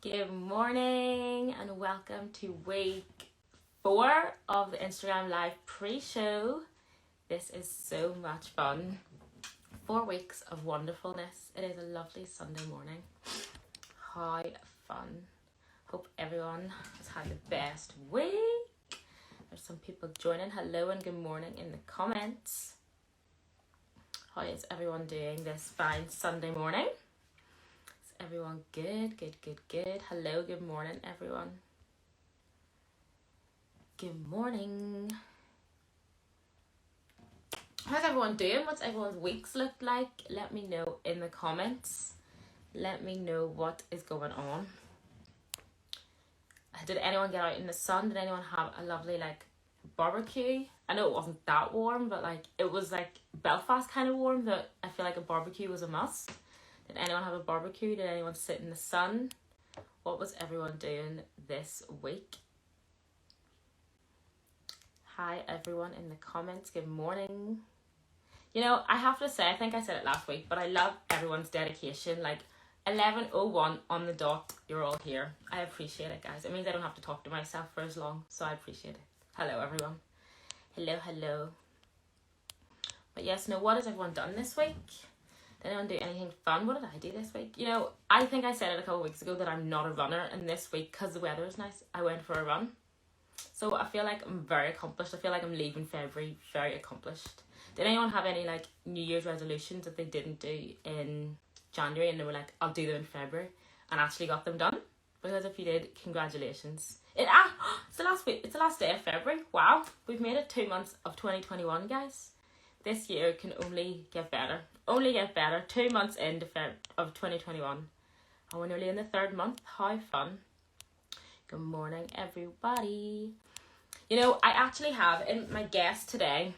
Good morning and welcome to week 4 of the Instagram Live pre-show. This is so much fun. 4 weeks of wonderfulness. It is a lovely Sunday morning. How fun. Hope everyone has had the best week. There's some people joining. Hello and good morning in the comments. How is everyone doing this fine Sunday morning? Everyone good. Hello, good morning, everyone. Good morning. How's everyone doing? What's everyone's weeks look like? Let me know in the comments. Let me know what is going on. Did anyone get out in the sun? Did anyone have a lovely barbecue? I know it wasn't that warm, but it was Belfast kind of warm, that I feel like a barbecue was a must. Did anyone have a barbecue? Did anyone sit in the sun? What was everyone doing this week? Hi everyone in the comments. Good morning. You know, I have to say, I think I said it last week, but I love everyone's dedication. 11:01 on the dot, you're all here. I appreciate it, guys. It means I don't have to talk to myself for as long, so I appreciate it. Hello everyone. Hello. But yes, no, what has everyone done this week? Did anyone do anything fun? What did I do this week? You know, I think I said it a couple of weeks ago that I'm not a runner, and this week, because the weather is nice, I went for a run. So I feel like I'm very accomplished. I feel like I'm leaving February very accomplished. Did anyone have any New Year's resolutions that they didn't do in January and they were like, I'll do them in February, and actually got them done? Because if you did, congratulations. It's the last week. It's the last day of February. Wow, we've made it 2 months of 2021, guys. This year can only get better. 2 months into of 2021. And we're nearly in the 3rd month. How fun. Good morning, everybody. You know, I actually have, in my guest today,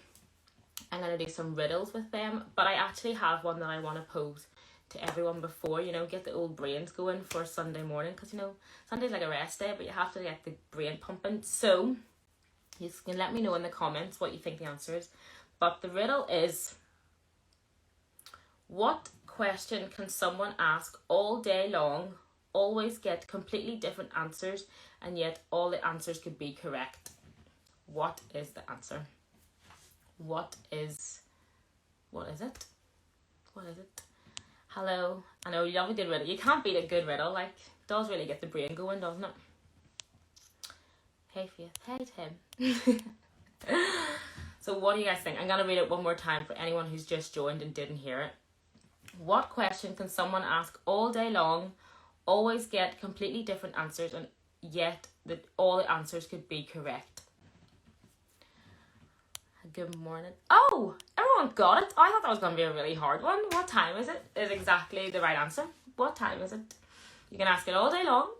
I'm going to do some riddles with them. But I actually have one that I want to pose to everyone before, get the old brains going for Sunday morning. Because, Sunday's like a rest day, but you have to get the brain pumping. So, you can let me know in the comments what you think the answer is. But the riddle is, what question can someone ask all day long, always get completely different answers, and yet all the answers could be correct? What is the answer? What is it? Hello. I know you love a good riddle. You can't beat a good riddle. It does really get the brain going, doesn't it? Hey Faith. Hey Tim. So what do you guys think? I'm going to read it one more time for anyone who's just joined and didn't hear it. What question can someone ask all day long, always get completely different answers, and yet all the answers could be correct? Good morning. Oh, everyone got it. I thought that was going to be a really hard one. What time is it? Is exactly the right answer. What time is it? You can ask it all day long.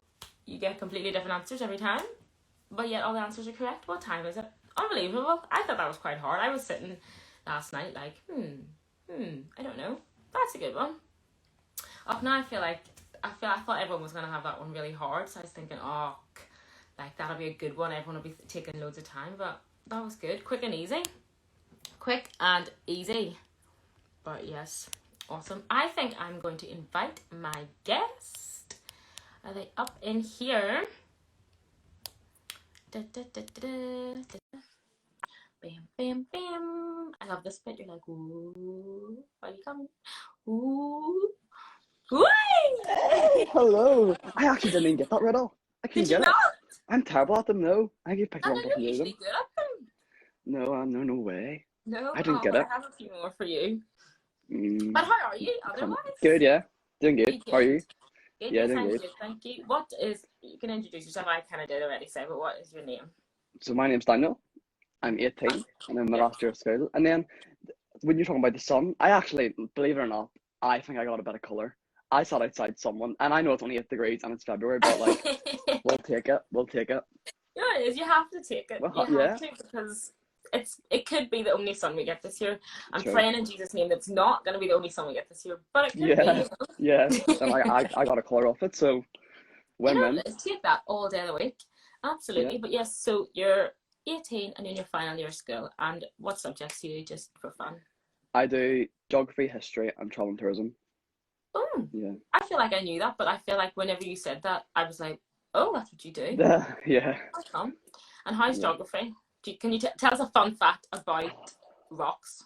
You get completely different answers every time, but yet all the answers are correct. What time is it? Unbelievable. I thought that was quite hard. I was sitting last night I don't know. That's a good one. Now I thought everyone was going to have that one really hard, so I was thinking, that'll be a good one. Everyone will be taking loads of time, but that was good. Quick and easy. But yes, awesome. I think I'm going to invite my guest. Are they up in here? Bam. I love this bit. You're like, ooh, are you coming? Ooh. Hey, hello. I actually didn't even get that riddle. I couldn't get it. I'm terrible at them, no. I think you picked one up. You're usually good at them. No, no way. No, I didn't get it. I have a few more for you. But how are you otherwise? Good, yeah. Doing good. How are you? Good, yeah, doing good. Thank you. You can introduce yourself. I kind of did already say, but what is your name? So my name's Daniel. I'm 18 and I'm in my last year of school. And then when you're talking about the sun, I actually, believe it or not, I think I got a bit of colour. I sat outside someone, and I know it's only 8 degrees and it's February, but we'll take it. Yeah, it is. You have to take it. Well, you have to, because it could be the only sun we get this year. I'm praying in Jesus' name that's not going to be the only sun we get this year, but it could be. Yeah, and I got a colour off it, so win-win. Take that all day of the week. Absolutely. Yeah. But yes, so you're 18 and in your final year of school, and what subjects do you do just for fun? I do geography, history, and travel and tourism. Oh, Yeah. I feel like I knew that, but I feel like whenever you said that, I was like, oh, that's what you do. Yeah. How's fun? And how's Yeah. geography? Can you tell us a fun fact about rocks?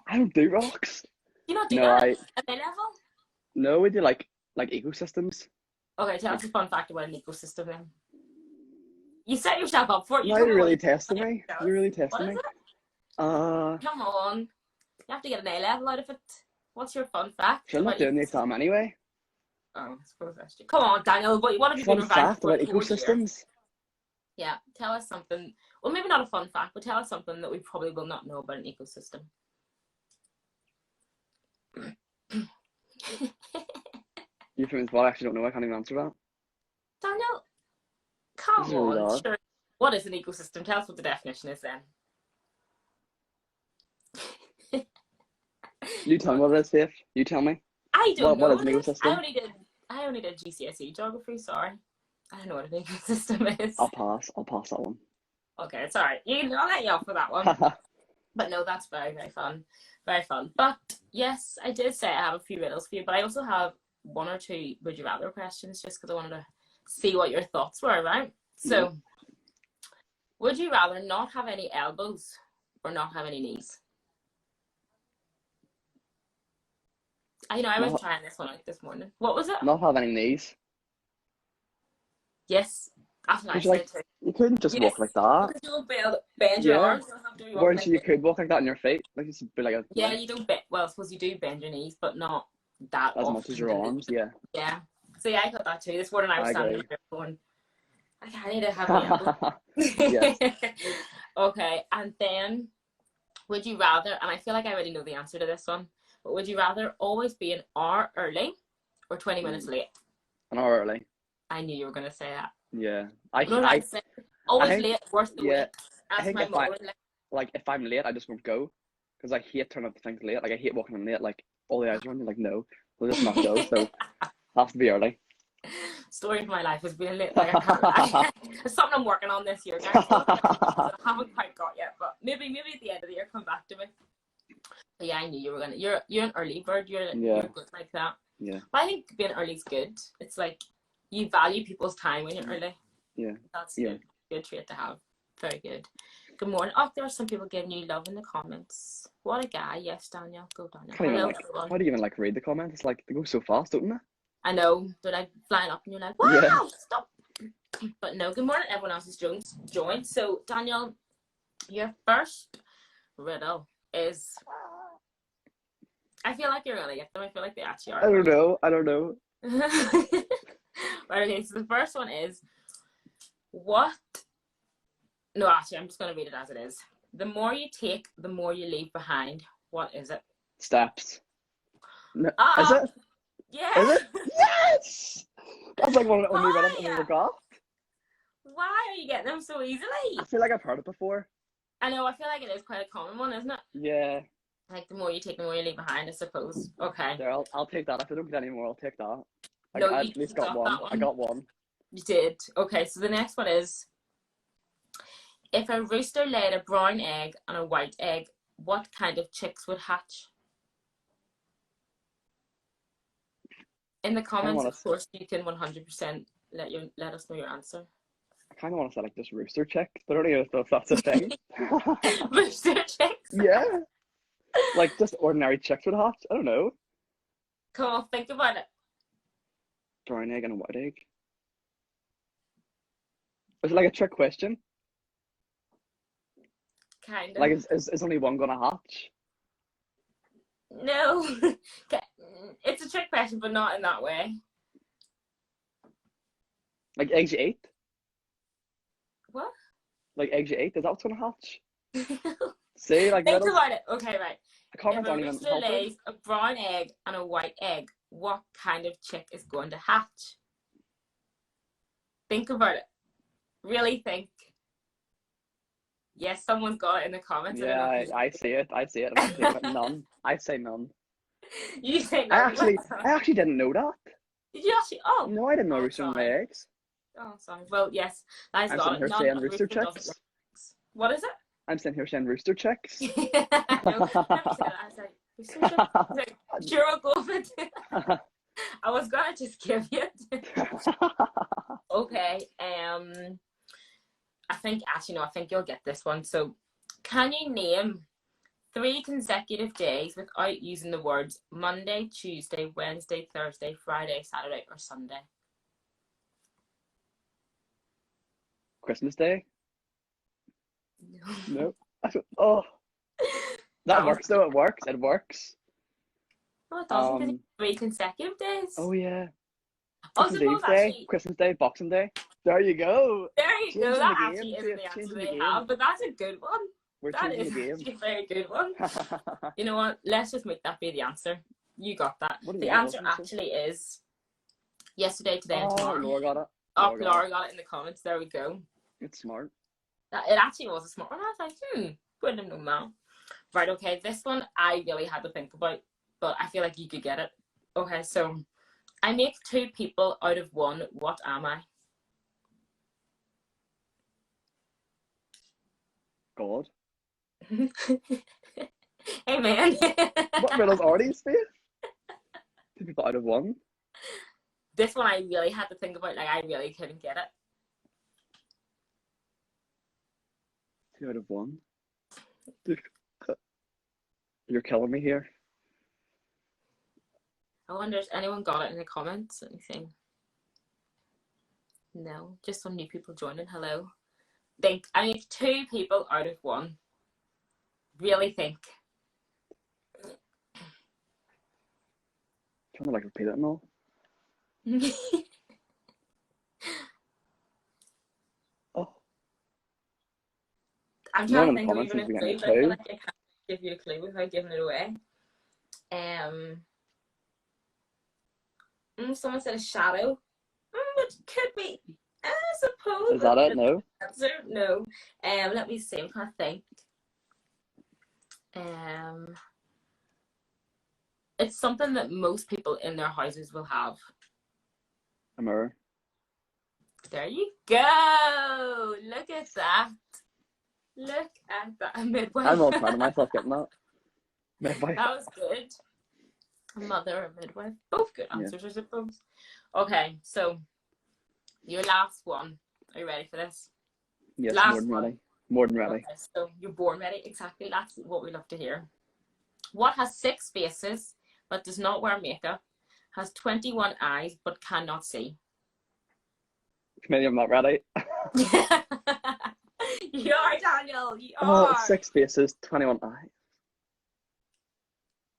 I don't do rocks. Do you not do No, that at A level? no, we do like ecosystems. Okay, tell Like, us a fun fact about an ecosystem then. You set yourself up for it. You now told you're me what really you testing me. You're really What testing is me. it? Uh, Come on. You have to get an A level out of it. What's your fun fact sure, I'm not about doing the ecosystems? exam anyway. Oh, I suppose that's true. Come on, Daniel. What have you been Fun revising fact for about the whole year? ecosystems. Yeah, tell us something. Well, maybe not a fun fact, but tell us something that we probably will not know about an ecosystem. You from what? I actually don't know. I can't even answer that. Daniel, This come is really on. bad. Sure. What is an ecosystem? Tell us what the definition is then. You tell me what it is, Faith. You tell me. I don't What know is an what it is. ecosystem? I only did GCSE geography, sorry. I don't know what an ecosystem is. I'll pass that one. Okay, it's alright. I'll let you off for that one. But no, that's very, very fun. Very fun. But yes, I did say I have a few riddles for you, but I also have one or two would you rather questions just because I wanted to see what your thoughts were, right? So, would you rather not have any elbows or not have any knees? I was trying this one out this morning. What was it? Not have any knees. Yes, that's what I Because said too. you couldn't just walk like that. Because you won't bend your arms. You'll have to be Whereas walking you could walk like that on your feet. Like just be like a Yeah, you don't bend. Well, I suppose you do bend your knees, but not that as often. much as your arms. Yeah. Yeah. So yeah, I got that too. This morning I was standing there going, I need to have my elbow. Yes. Okay, and then would you rather, and I feel like I already know the answer to this one, but would you rather always be an hour early or 20 minutes late? An hour early. I knew you were going to say that. Yeah. I said, always late, worth the wait. I That's think my motto. like if I'm late, I just won't go because I hate turning up to things late. Like I hate walking in late. Like all the eyes are on you. Like no, we'll just not go. So have to be early. Story of my life has been late. Like it's something I'm working on this year, guys. I haven't quite got yet, but maybe at the end of the year, come back to me. But yeah, I knew you were gonna. You're an early bird. You're good like that. Yeah. But I think being early is good. It's like you value people's time when you're early. Yeah. That's good. Good trait to have. Very good. Good morning. Oh, there are some people giving you love in the comments. What a guy. Yes, Daniel. Go, Daniel. Hello, everyone. How do you even read the comments? It's like they go so fast, don't they? I know. They're like flying up and you're like, wow, stop. But no, good morning. Everyone else has joined. So, Daniel, your first riddle is... I feel like you're going to get them. I feel like they actually are. I don't know. Right, okay, so the first one is, what... No, actually, I'm just going to read it as it is. The more you take, the more you leave behind. What is it? Steps. No, is it? Yeah. Is it? Yes! That's like one of the only riddles I ever got. Why are you getting them so easily? I feel like I've heard it before. I know, I feel like it is quite a common one, isn't it? Yeah. Like, the more you take, the more you leave behind, I suppose. Okay. There, I'll take that. If I don't get any more, I'll take that. No, I you at least got one. I got one. You did. Okay, so the next one is, if a rooster laid a brown egg and a white egg, what kind of chicks would hatch? In the comments, of course, you can 100% let us know your answer. I kind of want to say like just rooster chicks, but I don't even know if that's a thing. Rooster chicks? Yeah. Like just ordinary chicks would hatch. I don't know. Come on, think about it. Brown egg and a white egg. Is it like a trick question? Kind of. Like is only one gonna hatch? No. It's a trick question, but not in that way. Like eggs you ate? What? Like eggs you ate? Is that what's gonna hatch? See, like think about it. Okay, right. I can't if a rooster lays a brown egg and a white egg, what kind of chick is going to hatch? Think about it. Really think. Yes, someone's got it in the comments. Yeah, I see it. I see it. I'm saying none. I say none. You say none. I actually didn't know that. Did you actually? Oh. No, I didn't know rooster lay eggs. Oh, sorry. Well, yes, that's I'm got sitting it. here None saying rooster chicks. What is it? I'm sitting here saying rooster chicks. No, I said You're so sure. Like, sure, I'll go with it. I was gonna just give you it. Okay. I think actually no, I think you'll get this one. So, can you name 3 consecutive days without using the words Monday, Tuesday, Wednesday, Thursday, Friday, Saturday, or Sunday? Christmas Day? No. No. Oh, that works though. It works. It works. No, it doesn't, because it's 3 consecutive days. Oh yeah. I Christmas suppose Eve Day, actually, Christmas Day, Boxing Day. There you go. there you go. Changing the That game. actually isn't the answer Changing the they game. have, but that's a good one. We're That changing is the game. actually a very good one. You know what? Let's just make that be the answer. You got that. What is The it? answer actually is yesterday, today, and tomorrow. Laura got it. Oh, Laura got it in the comments. There we go. It's smart. It actually was a smart one. I was like, wouldn't have known that. Right, okay. This one I really had to think about, but I feel like you could get it. Okay, so I make 2 people out of 1. What am I? God. Hey, man. What riddles are these, Faith? 2 people out of 1. This one I really had to think about. Like, I really couldn't get it. 2 out of 1. You're killing me here. I wonder if anyone got it in the comments. Anything? No, just some new people joining. Hello. Think. I mean, 2 people out of 1. Really think. Trying to like repeat it and all. Oh. I'm trying to think of Comments even a clue, but I feel like I can't give you a clue without giving it away. Someone said a shadow. It could be. I suppose. Is that it? No. Answer? No. Let me see. I'm trying to think. It's something that most people in their houses will have. A mirror. There you go. Look at that. Look at that. A midwife. I'm all proud of myself getting that. Midwife. That was good. A mother, a midwife. Both good answers, I suppose. Okay, so your last one. Are you ready for this? Yes, last more than one. ready. More than ready. Okay, so you're born ready. Exactly. That's what we love to hear. What has 6 faces but does not wear makeup, has 21 eyes but cannot see? Maybe I'm not ready. You are, Daniel. You are. 6 faces, 21 eyes.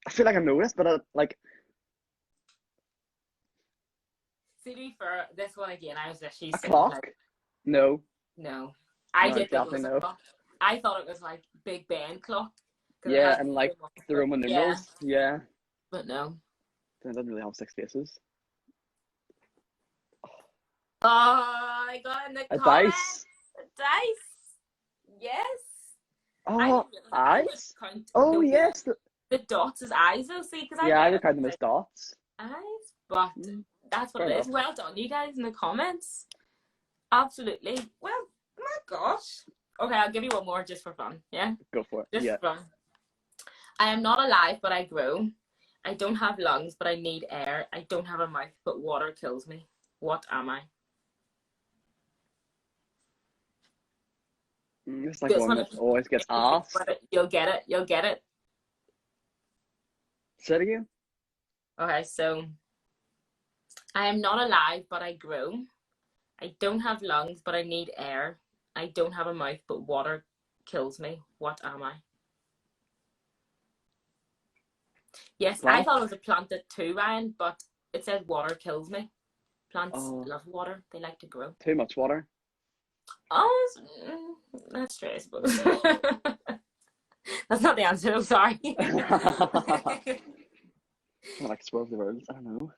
I feel like I know this, but like. See, for this one again, I was actually A clock? Like, no. No. I did think it was no. a clock. I thought it was like Big Ben clock. Yeah, and like the Roman numerals. Yeah. But no. It doesn't really have 6 faces. Oh, I got in the a comments. dice. A dice. Yes. Oh, eyes? Oh, yes. The dots as eyes, though. See, because I would count them as dots. Eyes, but that's what it is. Well done, you guys, in the comments. Absolutely. Well, my gosh. Okay, I'll give you one more just for fun. Yeah? Go for it. Just for fun. I am not alive, but I grow. I don't have lungs, but I need air. I don't have a mouth, but water kills me. What am I? It's like one that always gets asked. You'll get it. You'll get it. Say it again. Okay, so I am not alive, but I grow. I don't have lungs, but I need air. I don't have a mouth, but water kills me. What am I? Yes, plant? I thought it was a plant too, Ryan, but it says water kills me. Plants love water. They like to grow. Too much water. Oh, that's true, I suppose. That's not the answer, I'm sorry. I like swirl the words. I don't know.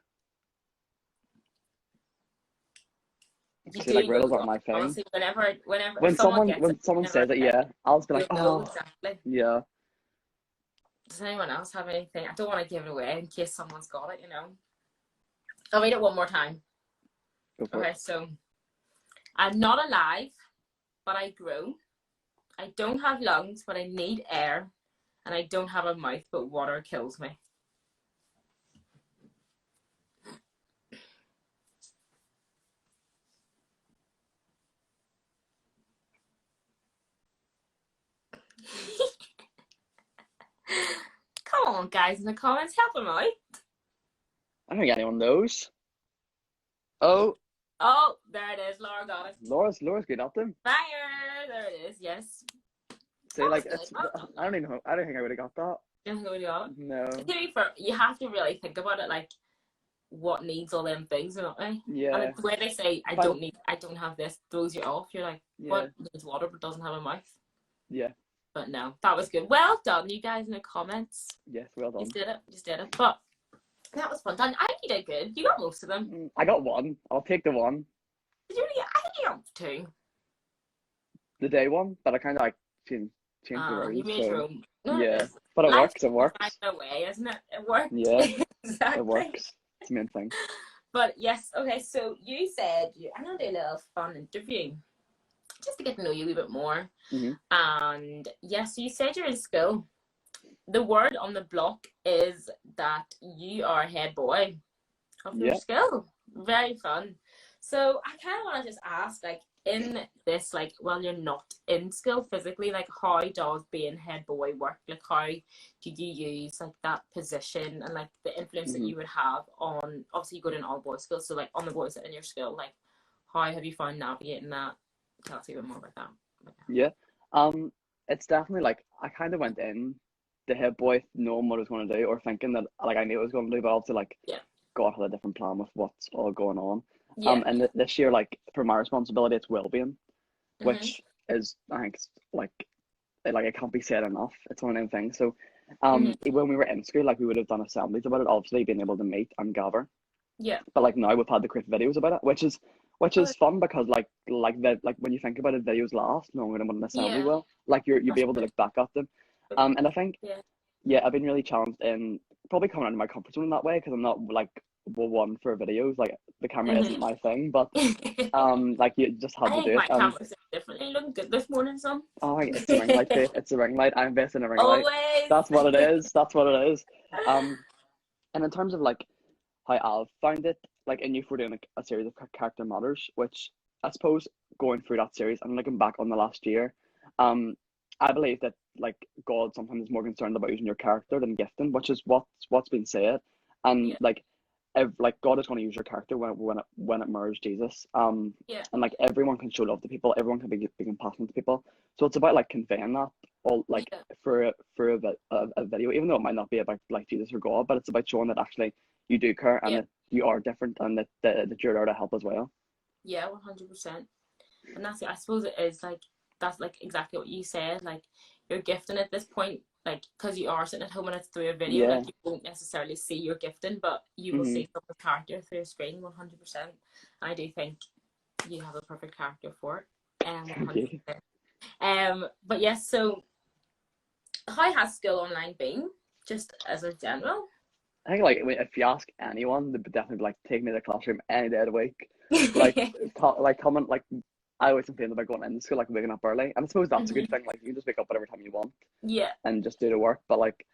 See, like riddles aren't my thing. Honestly, whenever when someone says it, I'll just be like, oh, exactly. Yeah. Does anyone else have anything? I don't want to give it away in case someone's got it, you know. I'll read it one more time. Okay, so I'm not alive, but I grow. I don't have lungs, but I need air. and I don't have a mouth, but water kills me. Come on, guys, in the comments, help him out. I don't think anyone knows. Oh, There it is. Laura got it. Laura's good at them. Fire! There it is. Yes. See, That like, was it's, good. I don't even know. I don't think I would have got that. You know who we got? No. To be fair, you have to really think about it, like what needs all them things, you know? And Yeah. it's the way they say, I don't have this, throws you off. You're like, Yeah. what needs water but doesn't have a mouth? Yeah. But no, that was good. Well done, you guys in the comments. Yes, well done. You just did it. But that was fun. Dan, I think you did good. You got most of them. I got one. I'll take the one. Did you really get? I think you got two. The day one, but I kind of like changed the rules. You made your own. No, yeah, but it works. It works. Find a way, isn't it? It works. Yeah, exactly. It works. It's the main thing. But yes, okay. So you said I'm gonna do a little fun interview, just to get to know you a little bit more. Mm-hmm. And yes, you said you're in school. The word on the block is that you are head boy of your school. Very fun. So I kind of want to just ask, like, in this, like, while you're not in school physically, like, how does being head boy work? Like, how do you use, like, that position and, like, the influence that you would have on, obviously you go to an all boys school, so, like, on the boys in your school, like, how have you found navigating that? Tell us a bit more about that. Yeah. It's definitely, like, I kind of went in the head boy knowing what I was going to do, or thinking that, like, I knew what I was going to do, but obviously, like, God had a different plan with what's all going on. And this year, like, for my responsibility, it's well-being, which is, I think, like it can't be said enough. It's one of them things. So, when we were in school, like, we would have done assemblies about it, obviously being able to meet and gather. Yeah. But like now we've had to create videos about it, which is fun because like when you think about it, videos last longer than what an assembly will. Like you'll be able to look back at them. And I think I've been really challenged in probably coming out of my comfort zone in that way because I'm not like one for videos. Like the camera isn't my thing, but like you just had to do it. My camera's differently looking good this morning, son. Oh, it's a ring light, Faith. It's a ring light. I invest in a ring Always. light. That's what it is. That's what it is. And in terms of like how I've found it, like in Youth we're doing like a series of character matters, which I suppose going through that series and looking back on the last year, I believe that like God sometimes is more concerned about using your character than gifting, which is what's been said, and like God is going to use your character when it mirrors Jesus, and like everyone can show love to people, everyone can be compassionate to people, so it's about like conveying that all like for a video, even though it might not be about like Jesus or God, but it's about showing that actually you do care and that you are different and that you're there to help as well. Yeah, 100%. And that's it. I suppose it is like that's like exactly what you said. Like you're gifting at this point, like because you are sitting at home and it's through a video. Like you won't necessarily see your gifting, but you will see someone's character through a screen. 100%. I do think you have a perfect character for it. 100%. But yes. So, how has school online been? Just as a general. I think like if you ask anyone, they'd definitely be like, take me to the classroom any day of the week. Like coming like I always complain about going into school, like waking up early, and I suppose that's a good thing. Like you can just wake up whatever time you want, and just do the work. But like,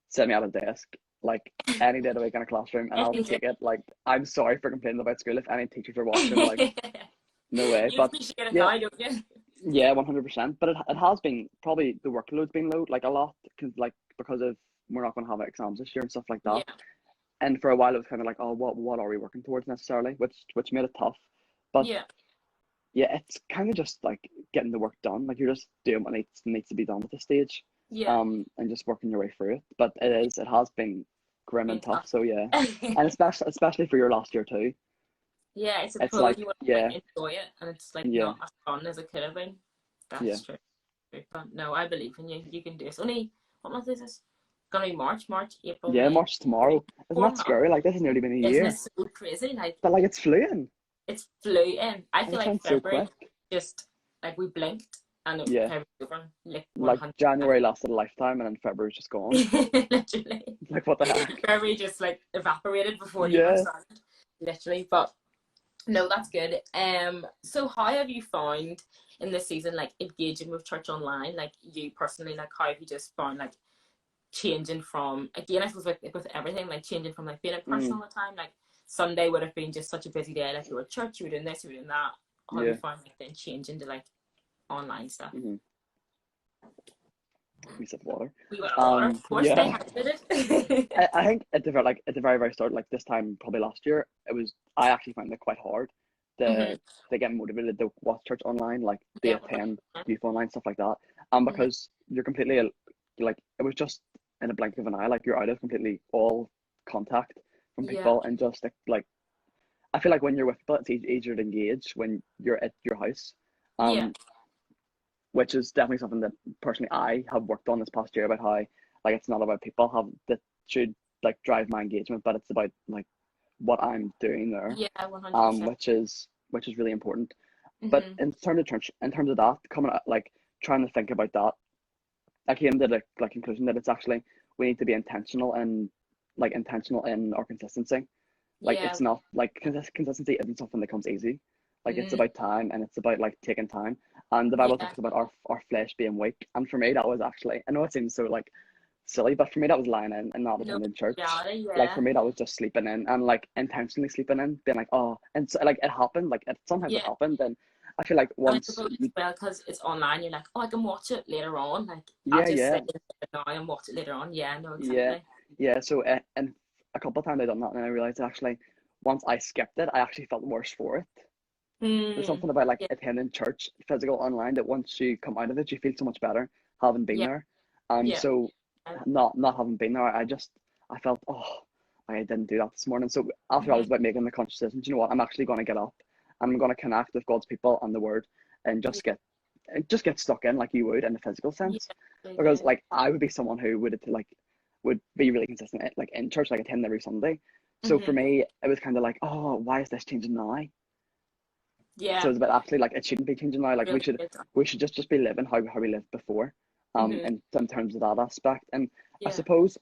set me at a desk, like any day of the week in a classroom, and I'll take it. Like I'm sorry for complaining about school. If any teachers are watching, like no way. You but appreciate it now, don't you? Yeah, 100%. But it has been probably the workload's been low, like a lot, because of we're not going to have exams this year and stuff like that. And for a while it was kind of like, oh, what are we working towards necessarily, which made it tough. But it's kind of just like getting the work done. Like you're just doing what needs to be done at this stage. And just working your way through it. But it has been grim and tough. So yeah, and especially for your last year too. Yeah, it's like you want to like, enjoy it, and it's like not as fun as it could have been. That's true. But no, I believe in you. You can do it. Only what month is this? It's gonna be March, April. Yeah, May. March tomorrow. Isn't that scary? Like this has nearly been a year. Isn't it so crazy? Like, but like it's flew in. It's flew in. I feel like February so just like we blinked and it was over. Like January lasted a lifetime, and then February's just gone. Literally. Like what the heck? February just like evaporated before you even started. Literally, but. No, that's good. So how have you found in this season, like engaging with church online? Like you personally, like how have you just found like changing from, again, I suppose with everything, like changing from like being in person Mm, all the time, like Sunday would have been just such a busy day, like you were at church, you were doing this, you were doing that. How have you yeah. found like then changing to like online stuff? Mm-hmm. We sip water. We went to water, of course, stay Yeah. hydrated. I think at the very very start, like this time probably last year, I actually found it quite hard Mm-hmm. to get motivated to watch church online, like to Yeah, attend 100%. youth online stuff like that. Mm-hmm. Because you're completely like it was just in a blink of an eye, like you're out of completely all contact from Yeah, people and just like I feel like when you're with people, it's easier to engage when you're at your house. yeah, Um, which is definitely something that personally I have worked on this past year about how like it's not about people have that should like drive my engagement, but it's about like what I'm doing there, yeah, 100%. which is really important. But Mm-hmm. in terms of church, in terms of that, coming out, like trying to think about that, I came to the like conclusion that it's actually we need to be intentional in our consistency. Like Yeah. it's not like consistency isn't something that comes easy. Like it's Mm, about time and it's about like taking time. And the Bible yeah. talks about our flesh being weak. And for me, that was actually I know it seems so like silly, but for me that was lying in and not No attending church. reality, Like yeah. for me, that was just sleeping in and like intentionally sleeping in, being like, oh, and so, like it happened. Like sometimes it Yeah. happened, and I feel like And I once suppose as you, well, because it's online, you're like, oh, I can watch it later on. Like, I'll yeah, just yeah, sit now and watch it later on. Yeah, no, yeah, exactly. yeah. So and a couple of times I done that, and I realized actually once I skipped it, I actually felt worse for it. There's Hmm. something about like Yeah, attending church, physical, online, that once you come out of it, you feel so much better having been yeah, there. yeah. So not having been there, I felt I didn't do that this morning. So after I Mm-hmm. was about making the conscious decision, you know what, I'm actually going to get up and I'm going to connect with God's people and the Word and Yeah, just get stuck in like you would in the physical yeah, sense. they Because do. like I would be someone who would be really consistent like in church, like attend every Sunday. So for Mm-hmm. me, it was kind of like, oh, why is this changing now? So Yeah, it's about actually like it shouldn't be changing now. Like really good. we should just be living how we lived before, Mm-hmm. in terms of that aspect. And I Yeah, suppose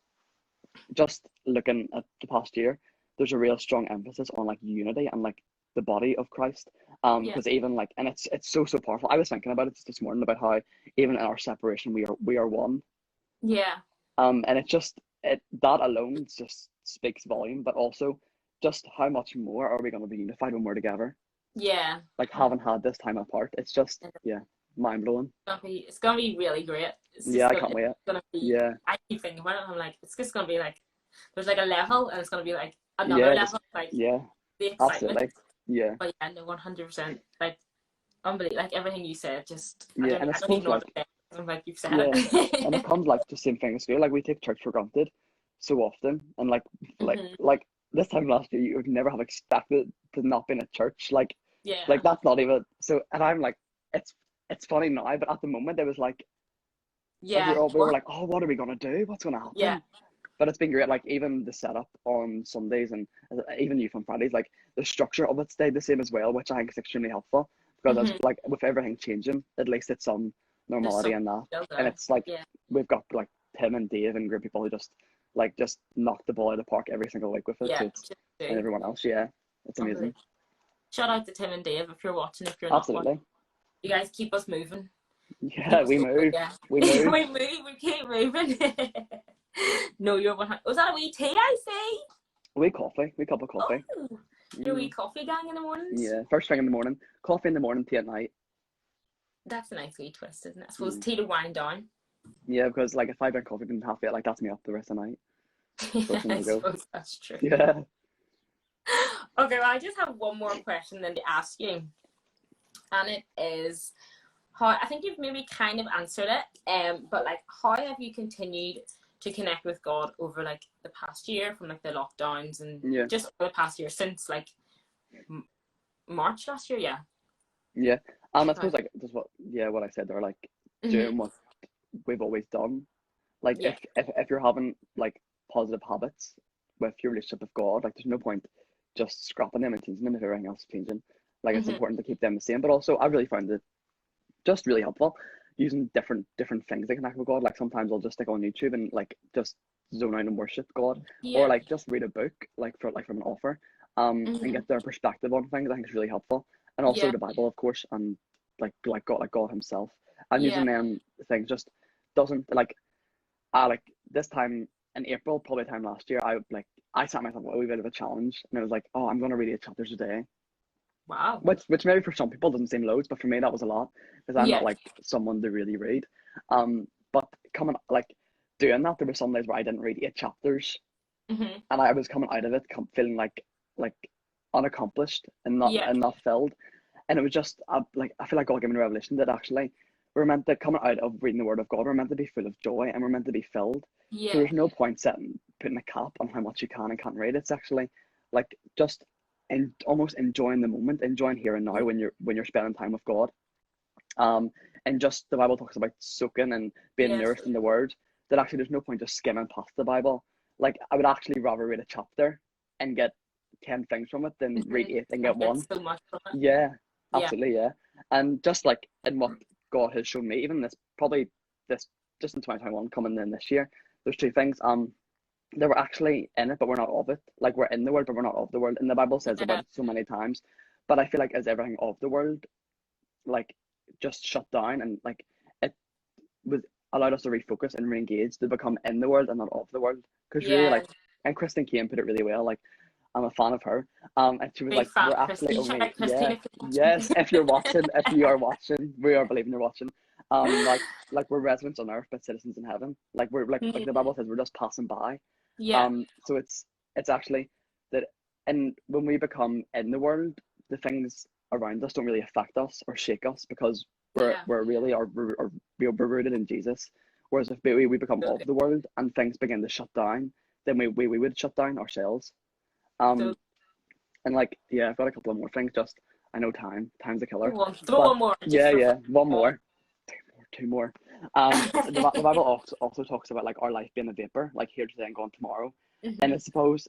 just looking at the past year, there's a real strong emphasis on like unity and like the body of Christ. yeah, Because even like and it's so powerful. I was thinking about it this morning about how even in our separation we are one. yeah, And it just it that alone just speaks volume, but also just how much more are we going to be unified when we're together? yeah. Like haven't had this time apart. It's just It's yeah, mind blowing. it's gonna be really great. Yeah, I can't It's wait. gonna be. Yeah, I keep thinking about it. I'm like, it's just gonna be like, there's like a level, and it's gonna be like another yeah, just level, like yeah, the excitement. absolutely. Yeah, But yeah, no, 100%. Like, unbelievable. Like everything you said, just yeah, and I I don't even suppose know what like to say. I'm like you've said yeah, and it it. comes like the same thing as school. Like we take church for granted so often, and like Hmm. like this time last year, you would never have expected to not be in a church. Like Yeah, that's not even so. And I'm like, it's it's funny now, but at the moment it was like yeah, we were like, oh, what are we gonna do? What's gonna yeah. happen? But it's been great. Like even the setup on Sundays and even youth on Fridays, like the structure of it stayed the same as well, which I think is extremely helpful because as Hmm. like with everything changing, at least it's some There's normality something in that. still And there. it's like Yeah, we've got like Tim and Dave and great people who just knock the ball out of the park every single week with it. yeah. So it's Just and do. everyone else, yeah, it's amazing. Unbelievable. Shout out to Tim and Dave if you're watching. If you're not watching, Absolutely, you guys keep us moving. Keep yeah. us We going. move, Yeah, we we move. move. We keep moving. No, you're 100. Was that a wee tea? I see. We coffee, we cup of Oh, coffee. you're a wee Mm, coffee gang in the mornings. yeah, first thing in the morning, coffee in the morning, tea at night. That's a nice wee twist, isn't it? I suppose Mm. tea to wind down. Yeah, because like if I drink coffee and half it, like that's me up the rest of the night. So it's a I no go. suppose that's true. Yeah. Okay, well, I just have one more question then to ask you, and it is how I think you've maybe kind of answered it, but like, how have you continued to connect with God over like the past year from like the lockdowns and Yeah. just over the past year since like March last year? Yeah. Yeah. I Right. suppose like just what I said there, like Mm-hmm. doing what we've always done. Like Yeah. if you're having like positive habits with your relationship with God, like there's no point just scrapping them and changing them if everything else is changing. Like it's Mm-hmm. important to keep them the same. But also I really found it just really helpful using different things to connect with God. Like sometimes I'll just stick on YouTube and like just zone out and worship God, or Yeah. like just read a book like from an author, and Mm-hmm. get their perspective on things. I think it's really helpful, and also Yeah. the Bible, of course, and like God Himself, and Yeah. using them things just doesn't like. like this time in April, probably time last year, I set myself a wee bit of a challenge, and it was like, oh, I'm gonna read 8 chapters a day, Wow. which maybe for some people doesn't seem loads, but for me that was a lot because I'm not Yeah. like someone to really read. But coming like doing that, there were some days where I didn't read 8 chapters, Mm-hmm. and I was coming out of it feeling like unaccomplished Yeah. and not filled, and it was just like I feel like God gave me a revelation that actually we're meant to coming out of reading the Word of God, we're meant to be full of joy and we're meant to be filled. So Yeah. there's no point putting a cap on how much you can and can't read. It's actually like just almost enjoying the moment, enjoying here and now when you're spending time with God. Um, and just the Bible talks about soaking and being Yes. nourished in the Word. That actually there's no point just skimming past the Bible. Like I would actually rather read a chapter and get 10 things from it than read Mm-hmm. 8 and I get get one. so much from it. Yeah, Yeah. absolutely, yeah. And just like in what God has shown me, even this just in 2021 coming in this year, there's 2 things. They were actually in it, but we're not of it. Like we're in the world, but we're not of the world. And the Bible says about Yeah. it so many times. But I feel like as everything of the world, like just shut down and like it was allowed us to refocus and re-engage to become in the world and not of the world. Because really Yeah. like, and Kristen Kane put it really well. Like I'm a fan of her. And she was Big like, fan we're of actually Christine. Shout only, out Christine yeah, if you're yes, watching. if you are watching, we are believing you're watching. Like we're residents on earth, but citizens in heaven. Like we're like the Bible says, we're just passing by. Yeah. So it's actually that, and when we become in the world, the things around us don't really affect us or shake us because Yeah. we're really we're rooted in Jesus. Whereas if we become So of good. the world and things begin to shut down, then we would shut down ourselves. So Um, and like yeah, I've got a couple of more things. Just I know time's a killer, throw but one more just yeah, for yeah, fun. one more, two more. The Bible also talks about like our life being a vapor, like here today and gone tomorrow. And I Mm-hmm. suppose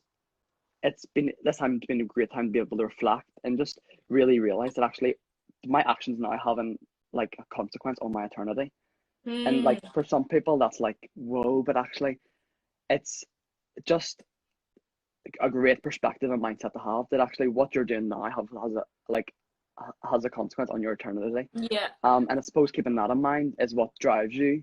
it's been a great time to be able to reflect and just really realize that actually my actions now having like a consequence on my eternity. And Hmm. like for some people that's like whoa, but actually it's just a great perspective and mindset to have that actually what you're doing now has a consequence on your eternity. Yeah. And I suppose keeping that in mind is what drives you,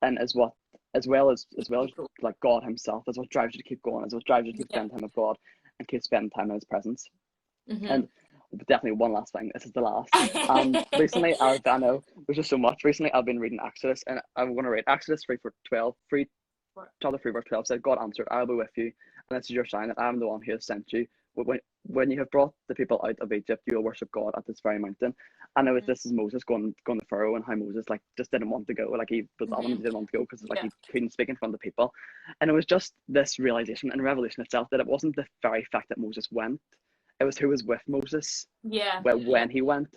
and is what as well as Cool. like God Himself is what drives you to keep going, is what drives you to keep Yeah. spending time with God and keep spending time in His presence. Mm-hmm. And definitely one last thing. This is the last. Recently I know there's just so much. Recently I've been reading Exodus, and I'm going to read Exodus 3:12. Chapter 3 verse 12 said, God answered, I will be with you, and this is your sign that I am the one who has sent you. When you have brought the people out of Egypt, you will worship God at this very mountain. And this is Moses going to Pharaoh, and how Moses like just didn't want to go. Like he was adamant he Mm-hmm. didn't want to go because like Yeah. he couldn't speak in front of the people. And it was just this realization and revelation itself that it wasn't the very fact that Moses went, it was who was with Moses Yeah. when he went.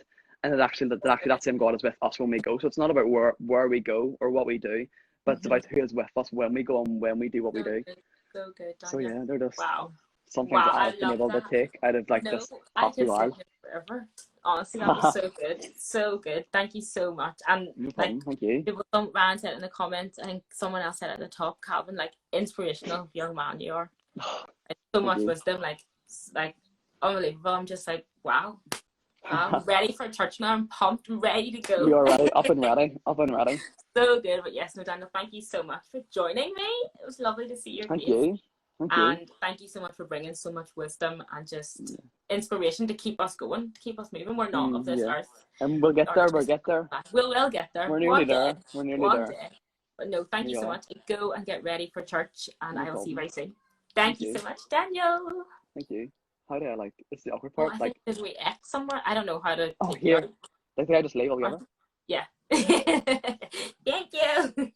And that actually that same God is with us when we go. So it's not about where we go or what we do, but it's Mm-hmm. about who is with us when we go and when we do what we So do. good. So good, So Daniel. yeah, they're just Wow. some things Wow. that I I've been love able to that. take out of like No, this I past wee could sit while. here forever. Honestly, that was so good. So good. Thank you so much. And No like problem. Thank you. people, some man said in the comments, I think someone else said at the top, Calvin, like inspirational young man you are. Like, so Thank much you. wisdom, like unbelievable. I'm just like, wow. Wow. I'm ready for church now. I'm pumped, ready to We go. are ready, up and ready, up and ready. So good. But yes, no, Daniel, thank you so much for joining me. It was lovely to see your Thank face. you. Thank you. And thank you so much for bringing so much wisdom and just inspiration to keep us going, to keep us moving. We're not of this Yeah. earth. And we'll get Or there. We'll just get there. we'll get there We're nearly one day. there. We're nearly One there. day. But no, thank you We so are. much. Go and get ready for church, and No I will see you problem. very soon. Thank Thank you you. so much, Daniel. Thank you. How do I like? It's the awkward Oh, part. I think Like, there's a wee X somewhere. I don't know how to oh take you here. out. Like, did I just leave altogether? Yeah. Thank you.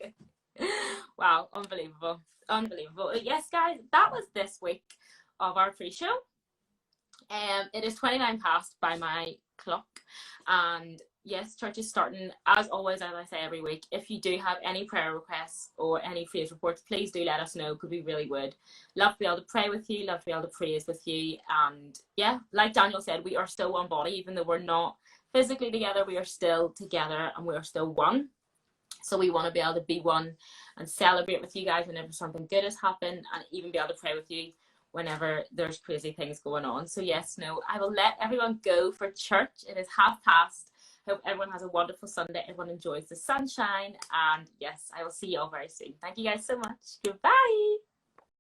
Wow, unbelievable. Unbelievable. Yes, guys, that was this week of our pre-show. It is 29 past by my clock, and yes, church is starting as always. As I say every week, if you do have any prayer requests or any praise reports, please do let us know, because we really would love to be able to pray with you, love to be able to praise with you. And yeah, like Daniel said, we are still one body. Even though we're not physically together, we are still together and we are still one. So we want to be able to be one and celebrate with you guys whenever something good has happened, and even be able to pray with you whenever there's crazy things going on. So yes, no, I will let everyone go for church. It is past. Hope everyone has a wonderful Sunday. Everyone enjoys the sunshine. And yes, I will see you all very soon. Thank you guys so much. Goodbye.